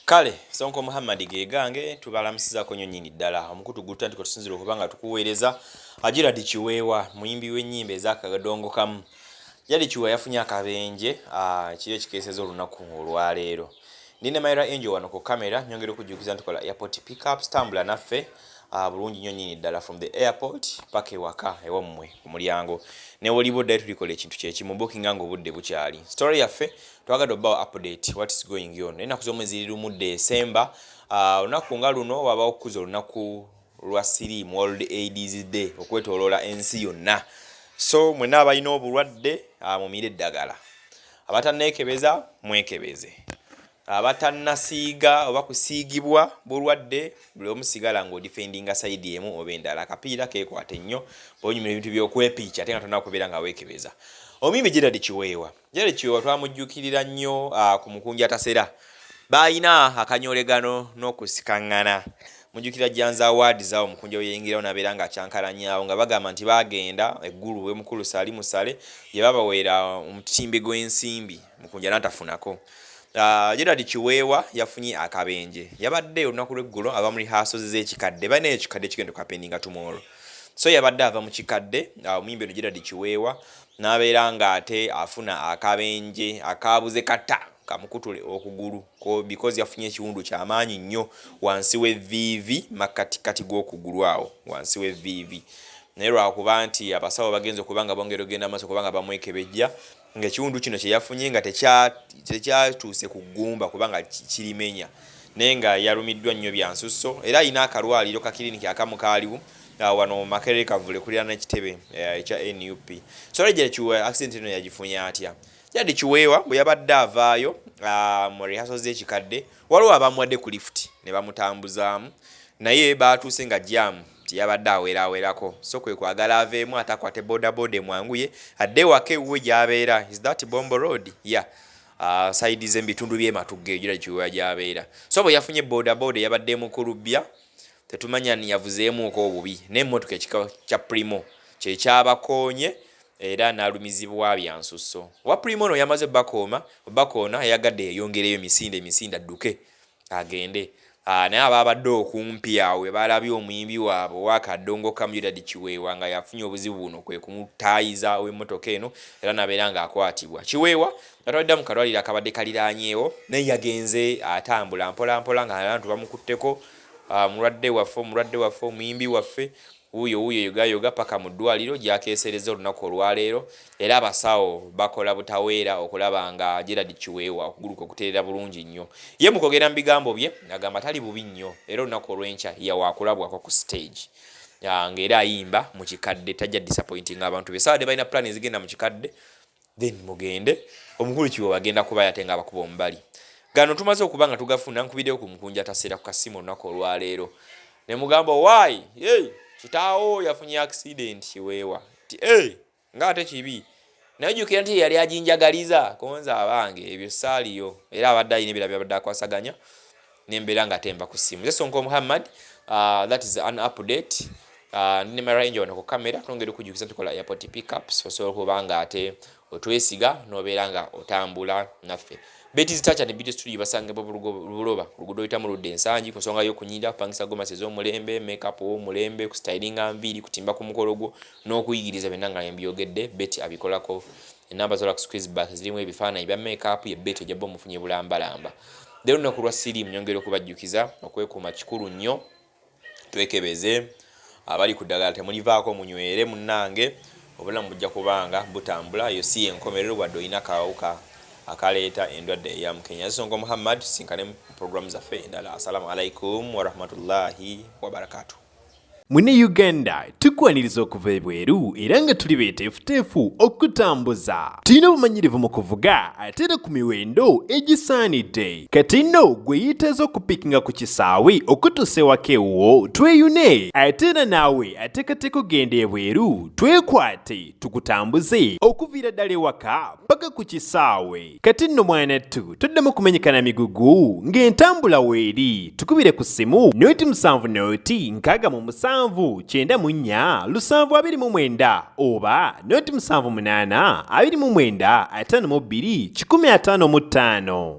Kale Sonko Muhammad gegange tubalamusiza ko nyonyini ddala omukutu gutanti ko tusinzira okubanga tukuweereza Gerald Kiweewa muyimbi w'ennyimba ez'akadongo kamu. Gerald Kiweewa yafunye akabenje kiri kikeeseza olunaku olwaleero. Nine Mayra Angel wano ku kamera nyongera okujjukiza ntukola airport pickup stambula naffe bulungi nyonyini ddala from the airport paka ewaka ewammwe ku mulyango ne wolibo dai tulikola ekintu kye kimu bookinga ngo budde bukyali. Story yaffe twagadde obbawo update what is going on. Nina kuzomwezi mu December olunaku nga luno wabawo okukuza olunaku lwa Siriimu World AIDS Day okwetoloola ensi yonna. So mwenna abalina obulwadde mumire eddagala. Abatanneekebeza mwekebeze. Abatannasiiga oba kusiigibwa bulwadde buli omu sigala ng'odifendinga side emu oba endala. Akapiira keekwate nnyo bw'onyumira ebintu by'okwepiica ate nga tonna kubeera nga weekebeza. Omuyimbi Gerald Kiweewa. Gerald Kiweewa twamujjukirira nnyo ku mukunja tasera. Bayina akanyolegano n'okusikaŋŋana. Mujjukira Janza Award zaawo omukunja we yayingirawo n'abeera ng'akyankalanyaawo nga bagamba nti baagenda eggulu we mukulu Sali Musale ye babaweera omutimbe gw'ensimbi mukunja n'atafunako. Gerald Kiweewa yafunye akabenje. Yabadde olunaku lw'eggulo aba muri rehearsals z'ekikadde. Balina ekikadde kigenda okapendinga tomorrow. So yabadde ava mu kikadde omuyimbi Gerald Kiweewa n'abeera ng'ate afuna akabenje akabuze kata kamukutule okugulu because yafunye ekiwundu ky'amaanyi nnyo wansi w'evviivi makatikati g'okugulu awo wansi w'evviivi. Naye lwakuba nti abasawo bagenze okuba nga bongera ogenda amaaso kubanga bamwekebejja ng'ekiwundu kino kye yafunye nga tekyatuuse ku ggumba kubanga kirimenya naye nga yalumiddwa nnyo bya nsusso era alina akalwaliro ka kiriniki akamu kaaliwo wano Makerere Kavule kulira n'ekitebe ekya NUP. So Gerald Kiweewa accident eno yagifunye atya? Gerald Kiweewa bwe yabadde avaayo mu rehearsals z'ekikadde waliwo abamuwadde ku lift ne bamutambuzaamu naye baatuuse nga jaamu yabadde aweerawerako. So kwe kwagala aveemu atakwate bodaboda mwanguye adde wake uwe gy'abeera. Is that Bombo Road? Yeah. Side z'ebitundu by'ematugge Gerald Kiweewa gy'abeera. So bwe yafunye bodaboda yabadde mu kulubya tetumanya ni yavuzeemuko obubi n'emmotoka ekika kya Primo kye kyabakoonye era n'alumizibwa bya nsusso. Wa Primo no yamaze bakoona yagadde yongereyo emisinde adduke agende. Naye ababadde okumpi awe balabye omuyimbi waabwe wakadongo kamu Gerald Kiweewa nga yafunye obuzibu buno kwe kumutaayiza w'emmotoka eno era nabeera ng'akwatibwa. Kiweewa yatwalidde mu kalwaliro akabadde kaliraanyeewo naye yagenze atambula mpola nga abantu bamukutteko. Mulwadde waffe omuyimbi waffe wuuyo yoga paka mu ddwaliro gyakeesereza olunaku olwaleero era abasawo bakola butaweera okulaba nga Gerald Kiweewa okuguluka okuteerera bulungi nnyo. Ye mukogera mu bigambo bye agamba tali bubi nnyo era olunaku olw'enkya yawakulabwako ku stage ng'era ayimba mu kikadde tajja disappointing abantu be. Sawa de balina plan ezigenda mu kikadde then mugende omukulu Kiweewa agenda kuba ate nga abakuba omubali. Gano tumaze okuba nga tugafuna nkubiddeyo ku mukunja tasera ku kasimu olunaku olwaleero ne mugamba why kitaawo yafunye accident Kiweewa ng'ate kibi naye jjukira nti yali ajinjagaliza konza abange ebyo saaliyo era abadde alina ebirala byabadde akwasaganya n'embeera nga temba ku ssimu. Ze Sonko Muhammad, that is an update. Nine Mayra Angel wano ku kamera twongera okujjukiza tukola airport pickups osobola okuba nga ate otwesiga n'obeera nga otambula naffe. Beti's Touch and Beauty Studio basange buloba lugudo itamu ludde ensangi ku nsonga y'okunyira kupangisa gomasi ez'omulembe makeup w'omulembe ku stylinga nviiri kutimba ku mukolo gwo n'okuyigiriza byonna nga mbyogedde Betty abikolako. Enamba zola ku squeeze back zirimu ebifaananyi bya makeup ye Betty ojja omufunye bulambalamba. Leero olunaku lwa Siriimu nyongera okubajjukiza okwekuuma kikulu nnyo twekebeze abali ku ddagala temulivaako munywere munnange obulamu bujja kubanga butambula yo si enkomerero wadde olina kawuka akaleeta endwadde ya Mukenya. Sonko Muhammad sinkane program zaffe endala. Assalamu alaikum wa rahmatullahi wa barakatuh. Mune Uganda tukwaniriza okuva ebweru era nga tuli beeteefuteefu okutambuza. Tulina obumanyirivu mu kuvuga ate era ku miwendo egisaanidde. Kati nno gwe yeetaaza okupikinga ku kisaawe okutuusa ewaka ewuwo tweyune ate era naawe ateekateeka okugenda ebweru twekwate tukutambuze okuviira ddala ewaka paka ku kisaawe. Kati nno mwanattu toddamu kumenyekana migugu ng'entambula weeri tukubire ku ssimu noti 7 noti 6 94 729 oba noti 78 29 52 155.